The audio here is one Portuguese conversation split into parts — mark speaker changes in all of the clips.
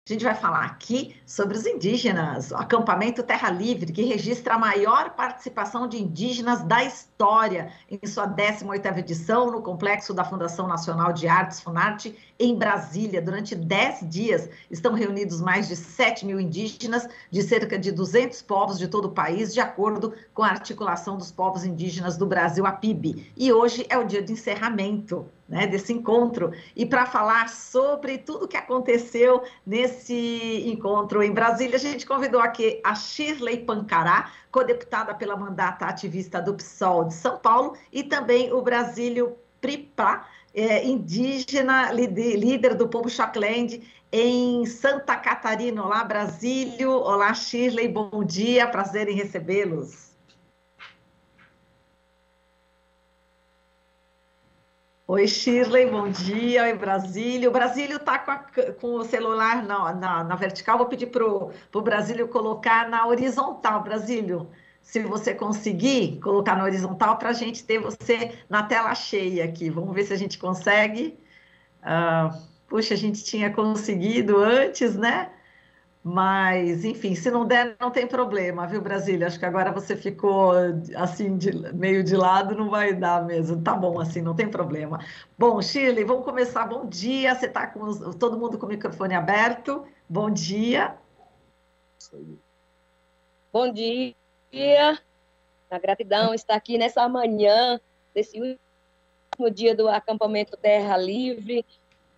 Speaker 1: A gente vai falar aqui sobre os indígenas, o acampamento Terra Livre, que registra a maior participação de indígenas da história, em sua 18ª edição, no complexo da Fundação Nacional de Artes, Funarte, em Brasília. Durante 10 dias, estão reunidos mais de 7.000 indígenas de cerca de 200 povos de todo o país, de acordo com a Articulação dos Povos Indígenas do Brasil, a PIB. E hoje é o dia de encerramento, né, desse encontro. E para falar sobre tudo o que aconteceu nesse encontro em Brasília, a gente convidou aqui a Shirley Pancará, codeputada pela mandata ativista do PSOL de São Paulo, e também o Brasílio Pripá, indígena, líder do povo Chocland em Santa Catarina. Olá, Brasílio. Olá, Shirley. Bom dia. Prazer em recebê-los. Oi, Shirley, bom dia. Oi, Brasílio. O Brasílio está com o celular na vertical. Vou pedir para o Brasílio colocar na horizontal. Brasílio, se você conseguir colocar na horizontal para a gente ter você na tela cheia aqui. Vamos ver se a gente consegue. Puxa, a gente tinha conseguido antes, né? Mas, enfim, se não der, não tem problema, viu, Brasília? Acho que agora você ficou assim, meio de lado, não vai dar mesmo. Tá bom, assim, não tem problema. Bom, Shirley, vamos começar. Bom dia, você está com todo mundo com o microfone aberto. Bom dia.
Speaker 2: Bom dia. A gratidão está aqui nessa manhã, desse último dia do acampamento Terra Livre,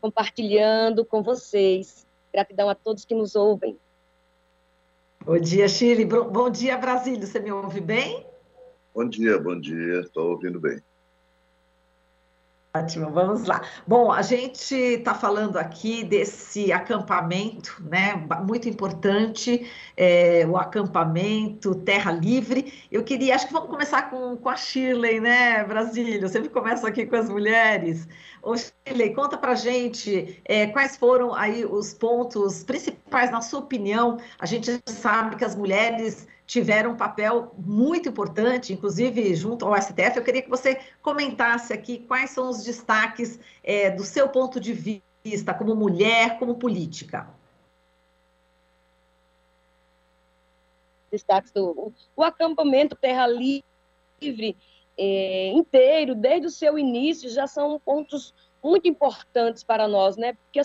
Speaker 2: compartilhando com vocês. Gratidão a todos que nos ouvem.
Speaker 1: Bom dia, Shirley. Bom dia, Brasília. Você me ouve bem?
Speaker 3: Bom dia. Estou ouvindo bem.
Speaker 1: Ótimo, vamos lá. Bom, a gente está falando aqui desse acampamento, né? Muito importante, o acampamento Terra Livre. Eu queria, acho que vamos começar com a Shirley, né, Brasília? Eu sempre começo aqui com as mulheres. Ô, Shirley, conta pra gente quais foram aí os pontos principais, na sua opinião. A gente sabe que as mulheres tiveram um papel muito importante, inclusive junto ao STF. Eu queria que você comentasse aqui quais são os destaques do seu ponto de vista, como mulher, como política.
Speaker 2: Destaques o acampamento Terra Livre inteiro, desde o seu início, já são pontos muito importantes para nós, né? Porque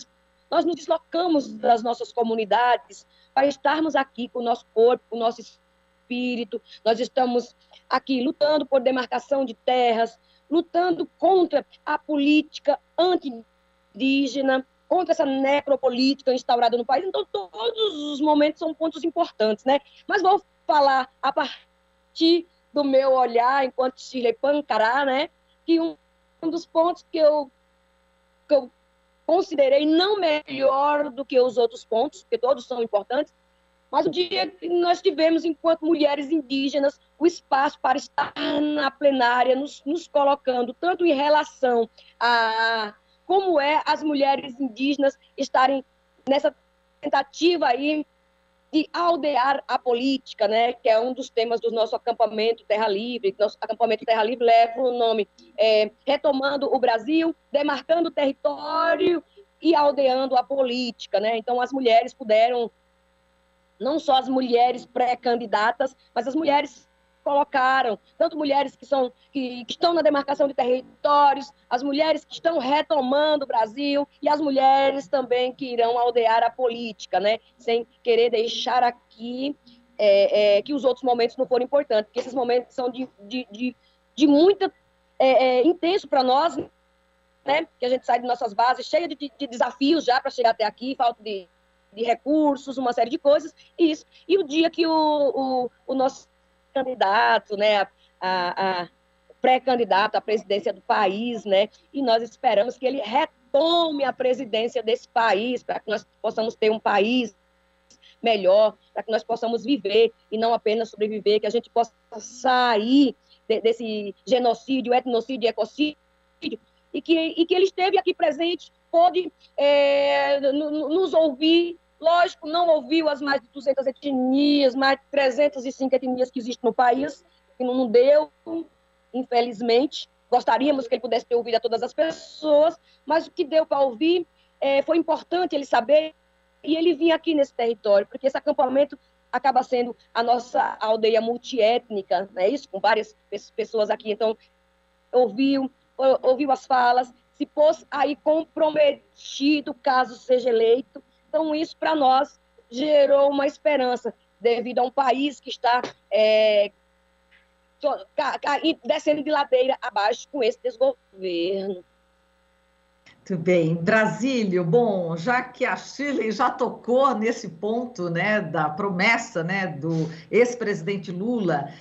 Speaker 2: nós nos deslocamos das nossas comunidades para estarmos aqui com o nosso corpo, com o nosso espírito. Nós estamos aqui lutando por demarcação de terras, lutando contra a política anti-indígena, contra essa necropolítica instaurada no país. Então, todos os momentos são pontos importantes, né? Mas vou falar a partir do meu olhar, enquanto Shirley Pancará, né? Que um dos pontos que eu considerei não melhor do que os outros pontos, porque todos são importantes, mas o dia que nós tivemos, enquanto mulheres indígenas, o espaço para estar na plenária, nos colocando tanto em relação a como as mulheres indígenas estarem nessa tentativa aí de aldear a política, né, que é um dos temas do nosso acampamento Terra Livre. Nosso acampamento Terra Livre leva o nome Retomando o Brasil, Demarcando o Território e Aldeando a Política, né? Então, as mulheres puderam, não só as mulheres pré-candidatas, mas as mulheres colocaram, tanto mulheres que estão na demarcação de territórios, as mulheres que estão retomando o Brasil e as mulheres também que irão aldear a política, né? Sem querer deixar aqui que os outros momentos não foram importantes, porque esses momentos são de muito intenso para nós, né? Que a gente sai de nossas bases cheia de desafios já para chegar até aqui, falta de recursos, uma série de coisas, e o dia que o nosso candidato, né, a pré-candidato à presidência do país, né, e nós esperamos que ele retome a presidência desse país, para que nós possamos ter um país melhor, para que nós possamos viver e não apenas sobreviver, que a gente possa sair desse genocídio, etnocídio e ecocídio, e que ele esteve aqui presente, pôde nos ouvir. Lógico, não ouviu as mais de 200 etnias, mais de 305 etnias que existem no país, que não deu, infelizmente. Gostaríamos que ele pudesse ter ouvido a todas as pessoas, mas o que deu para ouvir foi importante ele saber e ele vinha aqui nesse território, porque esse acampamento acaba sendo a nossa aldeia multiétnica, não é isso? Com várias pessoas aqui, então ouviu as falas, se pôs aí comprometido caso seja eleito. Então, isso para nós gerou uma esperança, devido a um país que está descendo de ladeira abaixo com esse desgoverno.
Speaker 1: Muito bem. Brasílio, bom, já que a Shirley já tocou nesse ponto, né, da promessa, né, do ex-presidente Lula,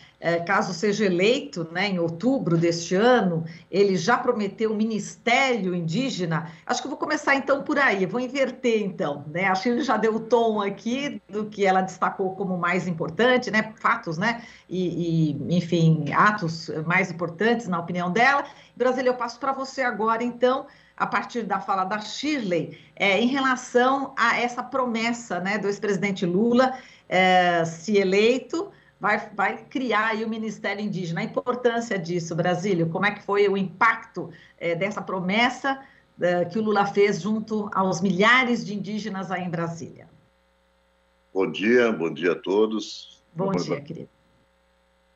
Speaker 1: caso seja eleito, né, em outubro deste ano, ele já prometeu o Ministério Indígena. Acho que eu vou começar então por aí, vou inverter então, né? A Shirley já deu o tom aqui do que ela destacou como mais importante, né, fatos, né, enfim, atos mais importantes na opinião dela. Brasília, eu passo para você agora, então, a partir da fala da Shirley, em relação a essa promessa, né, do ex-presidente Lula, se eleito, vai criar aí o Ministério Indígena. A importância disso, Brasília, como é que foi o impacto dessa promessa que o Lula fez junto aos milhares de indígenas aí em Brasília?
Speaker 3: Bom dia a todos.
Speaker 1: Bom dia, querido.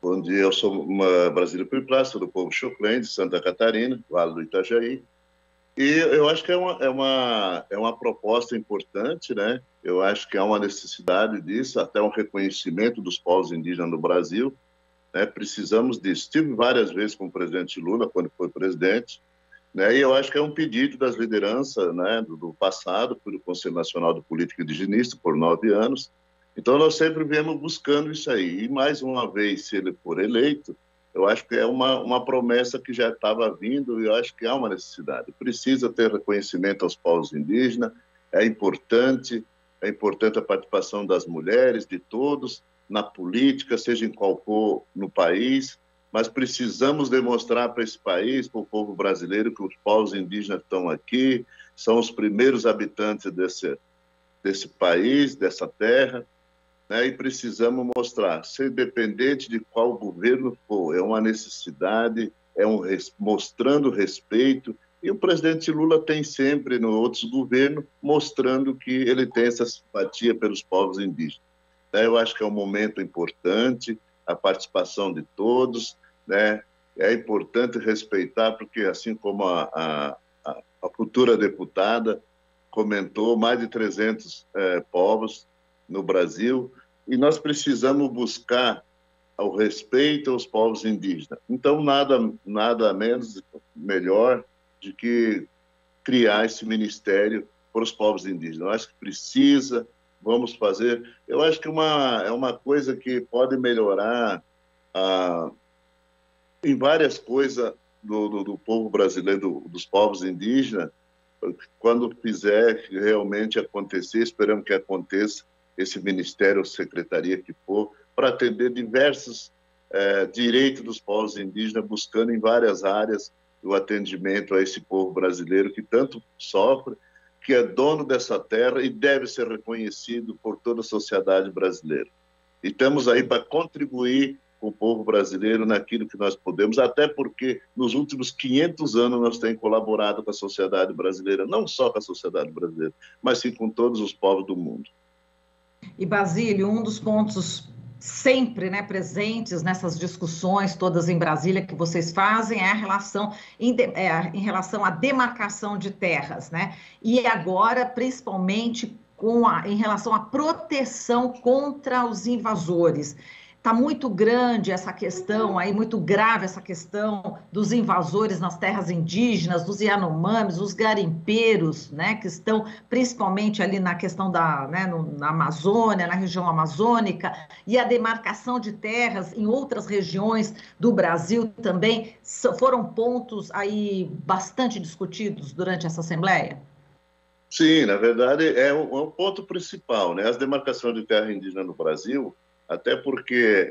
Speaker 3: Bom dia, eu sou Brasília Priplás, do povo Choclen, de Santa Catarina, Vale do Itajaí. E eu acho que é uma proposta importante, né? Eu acho que há uma necessidade disso, até um reconhecimento dos povos indígenas no Brasil, né? Precisamos disso. Estive várias vezes com o presidente Lula, quando foi presidente, né? E eu acho que é um pedido das lideranças, né, do passado, pelo Conselho Nacional de Política Indigenista, por 9 anos. Então, nós sempre viemos buscando isso aí. E, mais uma vez, se ele for eleito, eu acho que é uma promessa que já estava vindo e eu acho que há uma necessidade. Precisa ter reconhecimento aos povos indígenas, é importante a participação das mulheres, de todos, na política, seja em qual for no país, mas precisamos demonstrar para esse país, para o povo brasileiro, que os povos indígenas estão aqui, são os primeiros habitantes desse país, dessa terra, né? E precisamos mostrar, ser independente de qual governo for, é uma necessidade, mostrando respeito, e o presidente Lula tem sempre, nos outros governos, mostrando que ele tem essa simpatia pelos povos indígenas. Eu acho que é um momento importante, a participação de todos, né? É importante respeitar, porque assim como a futura deputada comentou, mais de 300 povos no Brasil, e nós precisamos buscar o respeito aos povos indígenas. Então, nada menos melhor do que criar esse ministério para os povos indígenas. Eu acho que precisa, vamos fazer. Eu acho que é uma coisa que pode melhorar em várias coisas do povo brasileiro, dos povos indígenas, quando fizer realmente acontecer, esperamos que aconteça, esse ministério ou secretaria que for, para atender diversos direitos dos povos indígenas, buscando em várias áreas o atendimento a esse povo brasileiro que tanto sofre, que é dono dessa terra e deve ser reconhecido por toda a sociedade brasileira. E estamos aí para contribuir com o povo brasileiro naquilo que nós podemos, até porque nos últimos 500 anos nós temos colaborado com a sociedade brasileira, não só com a sociedade brasileira, mas sim com todos os povos do mundo.
Speaker 1: E, Basílio, um dos pontos sempre, né, presentes nessas discussões todas em Brasília que vocês fazem é a relação em relação à demarcação de terras, né? E agora, principalmente, em relação à proteção contra os invasores. Está muito grande essa questão, aí muito grave essa questão dos invasores nas terras indígenas, dos Yanomamis, os garimpeiros, né, que estão principalmente ali na questão na Amazônia, na região amazônica, e a demarcação de terras em outras regiões do Brasil também foram pontos aí bastante discutidos durante essa Assembleia?
Speaker 3: Sim, na verdade é um ponto principal, né? As demarcações de terra indígena no Brasil. Até porque,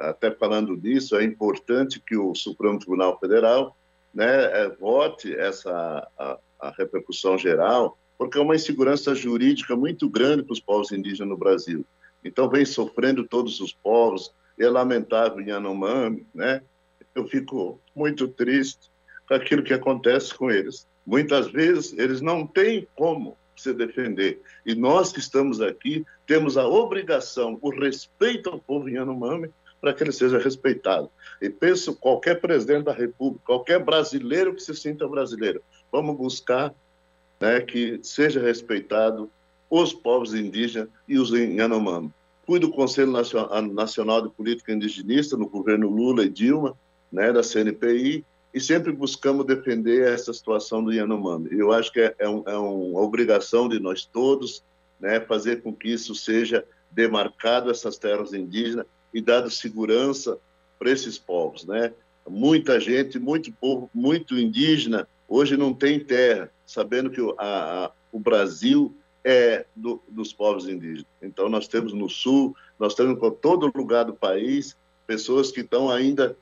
Speaker 3: até falando disso, é importante que o Supremo Tribunal Federal, né, vote a repercussão geral, porque é uma insegurança jurídica muito grande para os povos indígenas no Brasil. Então, vem sofrendo todos os povos, é lamentável em Yanomami, né? Eu fico muito triste com aquilo que acontece com eles. Muitas vezes, eles não têm como precisa defender. E nós que estamos aqui temos a obrigação, o respeito ao povo Yanomami, para que ele seja respeitado. E penso, qualquer presidente da República, qualquer brasileiro que se sinta brasileiro, vamos buscar, né, que seja respeitado os povos indígenas e os Yanomami. Fui do Conselho Nacional de Política Indigenista, no governo Lula e Dilma, né, da CNPI, e sempre buscamos defender essa situação do Yanomami. Eu acho que é uma obrigação de nós todos, né, fazer com que isso seja demarcado, essas terras indígenas, e dado segurança para esses povos, né? Muita gente, muito povo, muito indígena, hoje não tem terra, sabendo que o Brasil é dos povos indígenas. Então, nós temos no Sul, nós temos em todo lugar do país, pessoas que estão ainda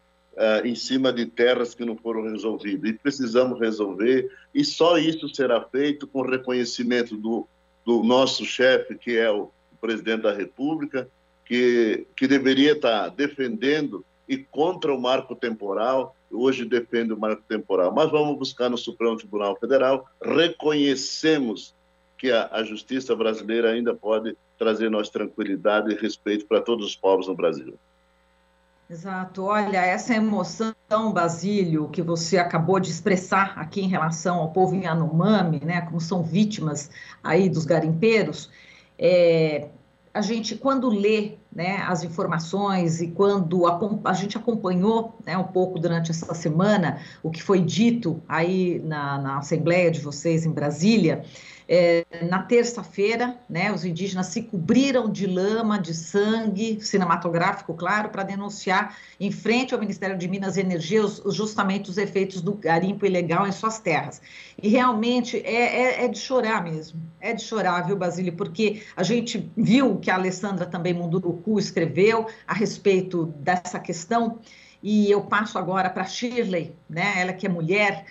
Speaker 3: em cima de terras que não foram resolvidas. E precisamos resolver, e só isso será feito com reconhecimento do nosso chefe, que é o presidente da República, que deveria estar defendendo e contra o marco temporal, hoje defende o marco temporal. Mas vamos buscar no Supremo Tribunal Federal, reconhecemos que a justiça brasileira ainda pode trazer nós tranquilidade e respeito para todos os povos no Brasil.
Speaker 1: Exato. Olha, essa emoção, Basílio, que você acabou de expressar aqui em relação ao povo Yanomami, né, como são vítimas aí dos garimpeiros, a gente, quando lê, né, as informações e quando a gente acompanhou, né, um pouco durante essa semana o que foi dito aí na Assembleia de vocês em Brasília, na terça-feira, né, os indígenas se cobriram de lama, de sangue, cinematográfico, claro, para denunciar em frente ao Ministério de Minas e Energia justamente os efeitos do garimpo ilegal em suas terras. E realmente é de chorar mesmo, é de chorar, viu, Basílio, porque a gente viu que a Alessandra também Munduruku escreveu a respeito dessa questão, e eu passo agora para a Shirley, né, ela que é mulher,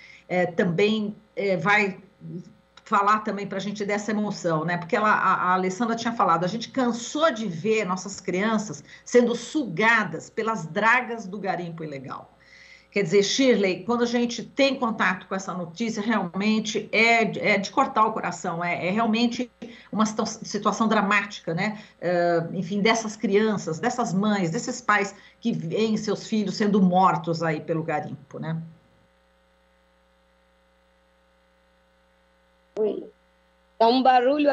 Speaker 1: também vai falar também para a gente dessa emoção, né? Porque a Alessandra tinha falado, a gente cansou de ver nossas crianças sendo sugadas pelas dragas do garimpo ilegal. Quer dizer, Shirley, quando a gente tem contato com essa notícia, realmente é de cortar o coração, é realmente uma situação dramática, né? Enfim, dessas crianças, dessas mães, desses pais que veem seus filhos sendo mortos aí pelo garimpo, né?
Speaker 2: Tá um barulho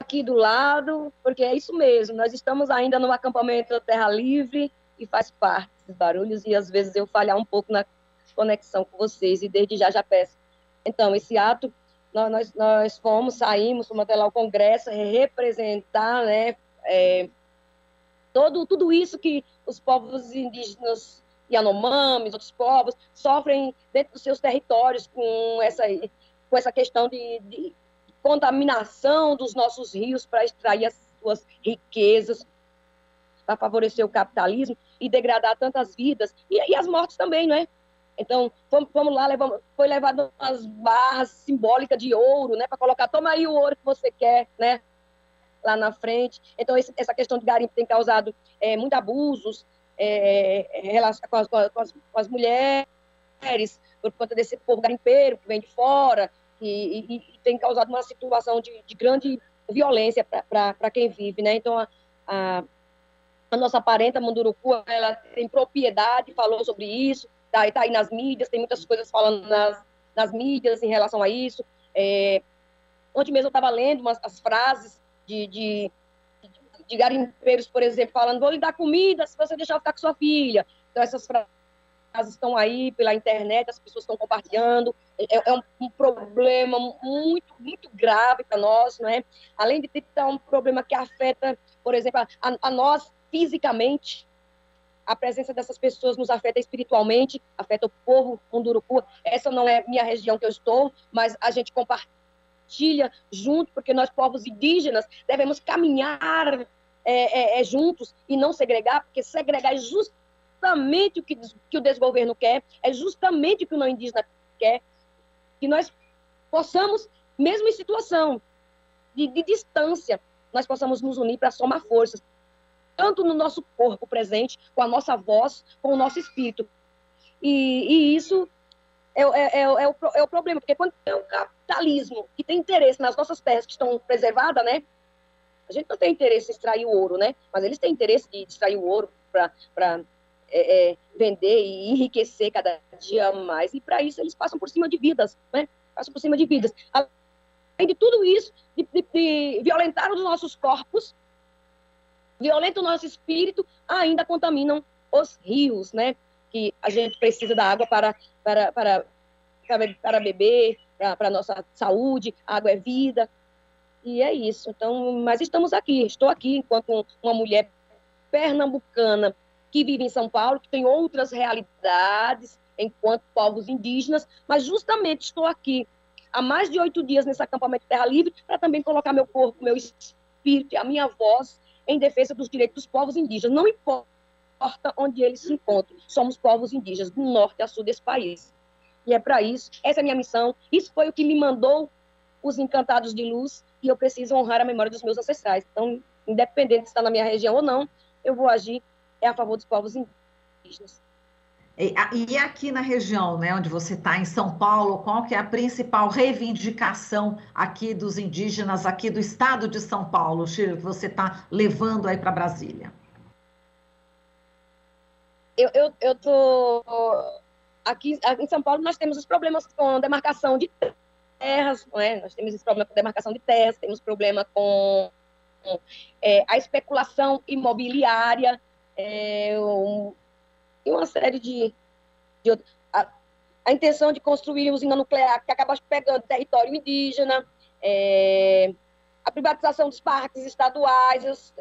Speaker 2: aqui do lado, porque é isso mesmo, nós estamos ainda no acampamento Terra Livre e faz parte dos barulhos, e às vezes eu falhar um pouco na conexão com vocês, e desde já peço. Então, esse ato, nós fomos até lá ao Congresso, representar, né, tudo isso que os povos indígenas Yanomamis, outros povos, sofrem dentro dos seus territórios com essa questão de contaminação dos nossos rios para extrair as suas riquezas, para favorecer o capitalismo e degradar tantas vidas, e as mortes também, não é? Então, vamos lá, foi levado umas barras simbólicas de ouro, né, para colocar, toma aí o ouro que você quer, né, lá na frente. Então, essa questão de garimpo tem causado muitos abusos com as mulheres, por conta desse povo garimpeiro que vem de fora, e tem causado uma situação de grande violência para quem vive, né? Então, a nossa parenta Munduruku, ela tem propriedade, falou sobre isso, tá aí nas mídias, tem muitas coisas falando nas mídias em relação a isso. Ontem mesmo eu estava lendo as frases de garimpeiros, por exemplo, falando, vou lhe dar comida se você deixar eu ficar com sua filha. Então, essas frases estão aí pela internet, as pessoas estão compartilhando, é um problema muito, muito grave para nós, não é? Além de ter um problema que afeta, por exemplo, a nós fisicamente, a presença dessas pessoas nos afeta espiritualmente, afeta o povo Munduruku. Essa não é minha região que eu estou, mas a gente compartilha junto, porque nós, povos indígenas, devemos caminhar juntos e não segregar, porque segregar é justamente o que o desgoverno quer, é justamente o que o não indígena quer, que nós possamos, mesmo em situação de distância, nós possamos nos unir para somar forças, tanto no nosso corpo presente, com a nossa voz, com o nosso espírito. E isso é o problema, porque quando tem um capitalismo que tem interesse nas nossas terras que estão preservadas, né? A gente não tem interesse em extrair o ouro, né? Mas eles têm interesse de extrair o ouro para vender e enriquecer cada dia mais. E para isso eles passam por cima de vidas, né? Passam por cima de vidas. Além de tudo isso, de violentar os nossos corpos, violentam o nosso espírito, ainda contaminam os rios, né? Que a gente precisa da água para beber, para a nossa saúde, a água é vida. E é isso. Então, mas estou aqui enquanto uma mulher pernambucana que vive em São Paulo, que tem outras realidades enquanto povos indígenas, mas justamente estou aqui há mais de 8 dias nesse acampamento Terra Livre para também colocar meu corpo, meu espírito, a minha voz em defesa dos direitos dos povos indígenas. Não importa onde eles se encontram, somos povos indígenas do norte a sul desse país. E é para isso, essa é a minha missão, isso foi o que me mandou os Encantados de Luz, e eu preciso honrar a memória dos meus ancestrais. Então, independente de estar na minha região ou não, eu vou agir a favor dos povos indígenas.
Speaker 1: E aqui na região, né, onde você está, em São Paulo, qual que é a principal reivindicação aqui dos indígenas, aqui do estado de São Paulo, Shirley, que você está levando aí para Brasília?
Speaker 2: Eu estou... Aqui em São Paulo, nós temos os problemas com demarcação de terras, não é? Nós temos esse problema com demarcação de terras, temos problema com a especulação imobiliária, e uma série de outros. A intenção de construir usina nuclear que acaba pegando território indígena, a privatização dos parques estaduais,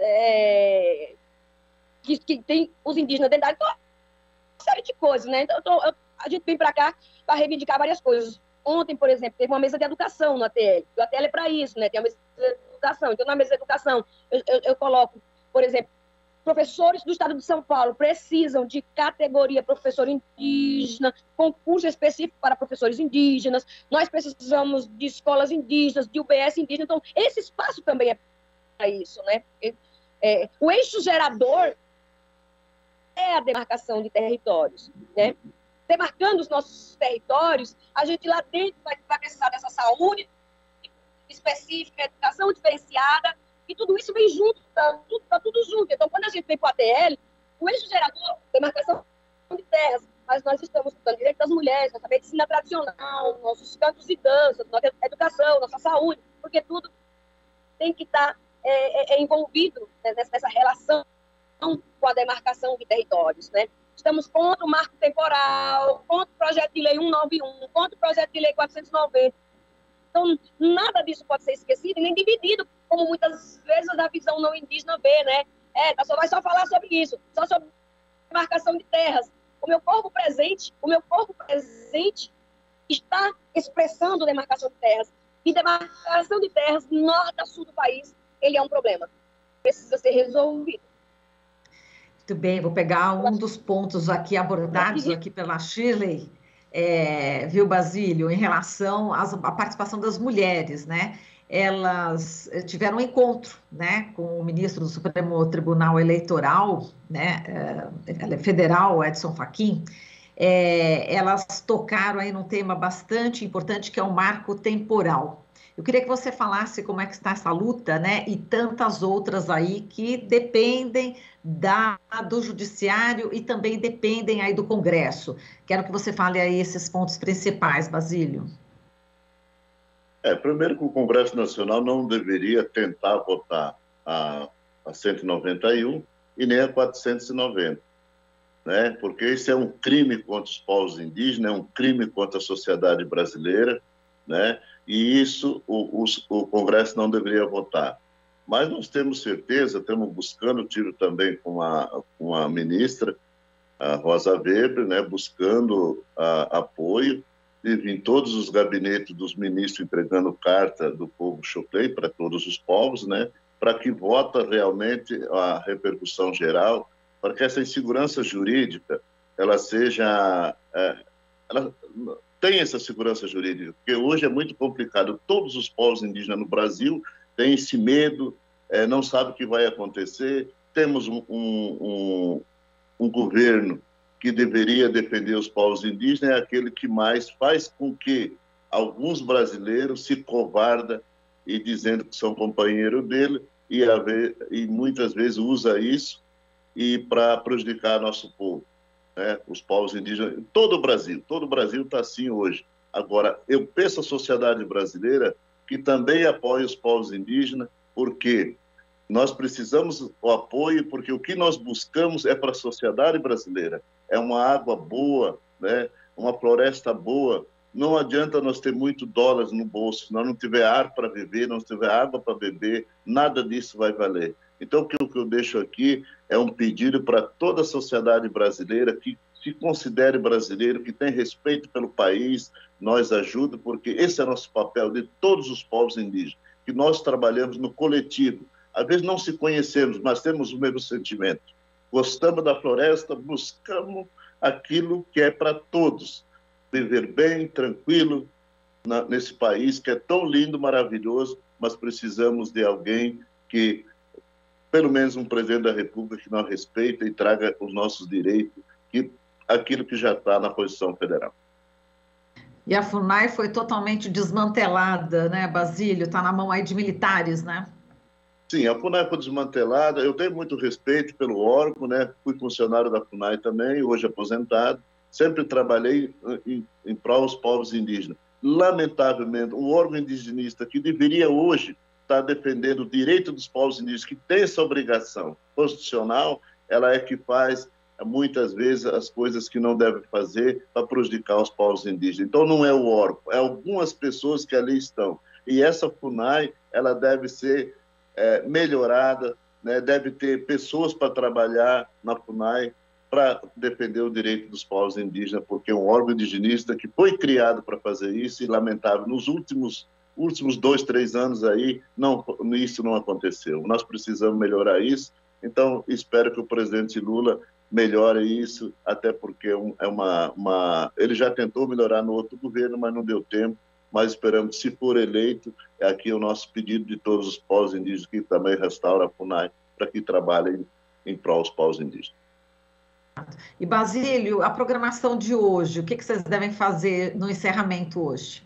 Speaker 2: que tem os indígenas dentro da área, uma série de coisas, né? Então, a gente vem para cá para reivindicar várias coisas. Ontem, por exemplo, teve uma mesa de educação no ATL. O ATL é para isso, né? Tem uma mesa de educação. Então, na mesa de educação, eu coloco, por exemplo, professores do estado de São Paulo precisam de categoria professor indígena, concurso específico para professores indígenas. Nós precisamos de escolas indígenas, de UBS indígena. Então, esse espaço também é para isso, né? O eixo gerador é a demarcação de territórios, né? Demarcando os nossos territórios, a gente lá dentro vai precisar dessa saúde específica, educação diferenciada, e tudo isso vem junto, tá tudo junto. Então, quando a gente vem para o ATL, o eixo gerador, demarcação de terras, mas nós estamos dando direito das mulheres, nossa medicina tradicional, nossos cantos e danças, nossa educação, nossa saúde, porque tudo tem que estar envolvido, né, nessa relação com a demarcação de territórios, né? Estamos contra o marco temporal, contra o projeto de lei 191, contra o projeto de lei 490. Então, nada disso pode ser esquecido e nem dividido, como muitas vezes a visão não indígena vê, né? Vai só falar sobre isso, só sobre demarcação de terras. O meu corpo presente está expressando demarcação de terras. E demarcação de terras, norte a sul do país, ele é um problema. Precisa ser resolvido.
Speaker 1: Muito bem, vou pegar um dos pontos aqui abordados aqui pela Shirley, viu, Basílio, em relação à participação das mulheres, né? Elas tiveram um encontro, né, com o ministro do Supremo Tribunal Eleitoral, né, federal, Edson Fachin. Elas tocaram aí num tema bastante importante, que é o marco temporal. Eu queria que você falasse como é que está essa luta, né, e tantas outras aí que dependem do judiciário e também dependem aí do Congresso. Quero que você fale aí esses pontos principais, Basílio.
Speaker 3: Primeiro que o Congresso Nacional não deveria tentar votar a 191 e nem a 490, né? Porque isso é um crime contra os povos indígenas, é um crime contra a sociedade brasileira, né? E isso o Congresso não deveria votar. Mas nós temos certeza, estamos buscando, tive também com a ministra, a Rosa Weber, né, buscando apoio, em todos os gabinetes dos ministros entregando carta do povo Choclen para todos os povos, né, para que vota realmente a repercussão geral, para que essa insegurança jurídica ela seja... ela tenha essa segurança jurídica, porque hoje é muito complicado. Todos os povos indígenas no Brasil têm esse medo, não sabem o que vai acontecer. Temos um governo que deveria defender os povos indígenas, é aquele que mais faz com que alguns brasileiros se covardam e dizendo que são companheiro dele e muitas vezes usa isso para prejudicar nosso povo, né? Os povos indígenas, todo o Brasil está assim hoje. Agora, eu penso a sociedade brasileira que também apoia os povos indígenas, porque nós precisamos o apoio, porque o que nós buscamos é para a sociedade brasileira. É uma água boa, né? Uma floresta boa. Não adianta nós ter muito dólares no bolso, se nós não tiver ar para viver, não tiver água para beber, nada disso vai valer. Então, o que eu deixo aqui é um pedido para toda a sociedade brasileira que se considere brasileiro, que tem respeito pelo país, nós ajuda, porque esse é nosso papel de todos os povos indígenas, que nós trabalhamos no coletivo. Às vezes não se conhecemos, mas temos o mesmo sentimento. Gostamos da floresta, buscamos aquilo que é para todos. Viver bem, tranquilo, nesse país que é tão lindo, maravilhoso, mas precisamos de alguém que, pelo menos um presidente da República, que nos respeita e traga os nossos direitos, aquilo que já está na Constituição Federal.
Speaker 1: E a FUNAI foi totalmente desmantelada, né, Basílio? Está na mão aí de militares, né?
Speaker 3: Sim, a FUNAI foi desmantelada. Eu tenho muito respeito pelo órgão, né? Fui funcionário da FUNAI também, hoje aposentado. Sempre trabalhei em prol dos povos indígenas. Lamentavelmente, o órgão indigenista que deveria hoje estar defendendo o direito dos povos indígenas, que tem essa obrigação constitucional, ela é que faz muitas vezes as coisas que não deve fazer para prejudicar os povos indígenas. Então não é o órgão, é algumas pessoas que ali estão. E essa FUNAI, ela deve ser melhorada, né? Deve ter pessoas para trabalhar na FUNAI para defender o direito dos povos indígenas, porque é um órgão indigenista que foi criado para fazer isso e, lamentável, nos últimos 2, 3 anos aí, isso não aconteceu. Nós precisamos melhorar isso, então espero que o presidente Lula melhore isso, até porque ele já tentou melhorar no outro governo, mas não deu tempo, mas esperamos que, se for eleito, aqui o nosso pedido de todos os povos indígenas que também restaura a FUNAI, para que trabalhem em prol dos povos indígenas.
Speaker 1: E, Basílio, a programação de hoje, o que vocês devem fazer no encerramento hoje?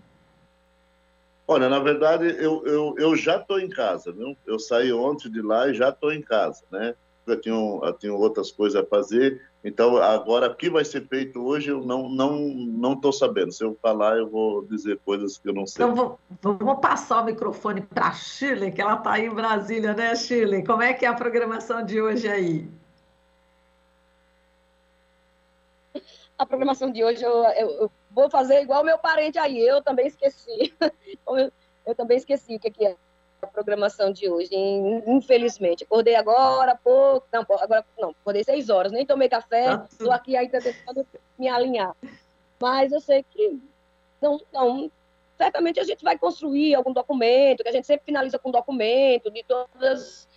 Speaker 3: Olha, na verdade, eu já estou em casa, viu? Eu saí ontem de lá e já estou em casa, né? Eu tinha outras coisas a fazer, então agora o que vai ser feito hoje eu não estou sabendo. Se eu falar, eu vou dizer coisas que eu não sei.
Speaker 1: Então, vamos passar o microfone para a Shirley, que ela está aí em Brasília, né, Shirley? Como é que é a programação de hoje aí?
Speaker 2: A programação de hoje eu vou fazer igual meu parente aí, eu também esqueci. Eu também esqueci o que é a programação de hoje, infelizmente. Acordei agora há pouco, acordei 6 horas, nem tomei café, estou aqui ainda tentando me alinhar. Mas eu sei que certamente a gente vai construir algum documento, que a gente sempre finaliza com documento, de todas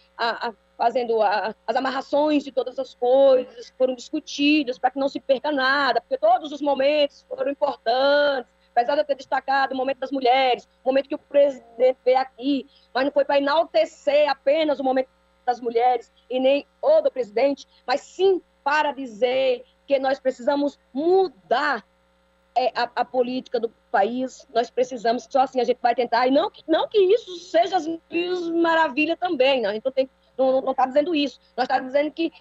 Speaker 2: fazendo as amarrações de todas as coisas que foram discutidas, para que não se perca nada, porque todos os momentos foram importantes, apesar de eu ter destacado o momento das mulheres, o momento que o presidente veio aqui, mas não foi para enaltecer apenas o momento das mulheres e nem o do presidente, mas sim para dizer que nós precisamos mudar a política do país, nós precisamos, só assim a gente vai tentar, e não que isso seja as mil maravilhas também, não, a gente não está dizendo isso, nós estamos dizendo que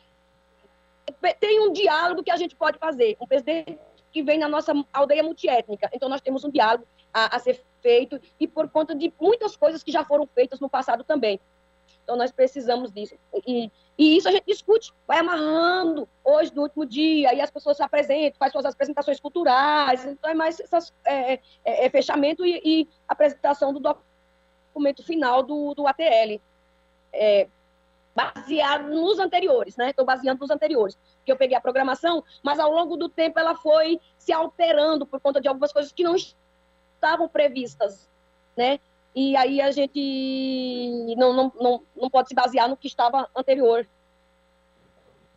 Speaker 2: tem um diálogo que a gente pode fazer, um presidente que vem na nossa aldeia multiétnica, então nós temos um diálogo a ser feito, e por conta de muitas coisas que já foram feitas no passado também, então nós precisamos disso, e isso a gente discute, vai amarrando hoje no último dia, e as pessoas se apresentam, faz suas apresentações culturais, então é mais fechamento e apresentação do documento final do ATL, baseado nos anteriores, né? Estou baseando nos anteriores, porque eu peguei a programação, mas ao longo do tempo ela foi se alterando por conta de algumas coisas que não estavam previstas, né? E aí a gente não pode se basear no que estava anterior.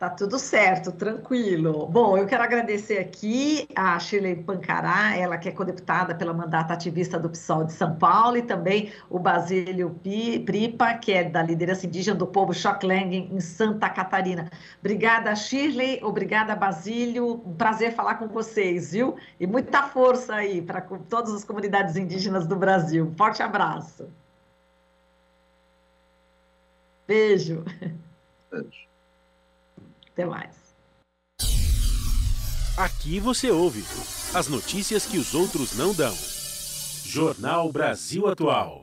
Speaker 1: Tá tudo certo, tranquilo. Bom, eu quero agradecer aqui a Shirley Pancará, ela que é codeputada pela mandata ativista do PSOL de São Paulo, e também o Basílio Pripa, que é da liderança indígena do povo Xoklengue, em Santa Catarina. Obrigada, Shirley, obrigada, Basílio, um prazer falar com vocês, viu? E muita força aí para todas as comunidades indígenas do Brasil. Forte abraço. Beijo.
Speaker 3: Beijo.
Speaker 1: Até mais.
Speaker 4: Aqui você ouve as notícias que os outros não dão. Jornal Brasil Atual.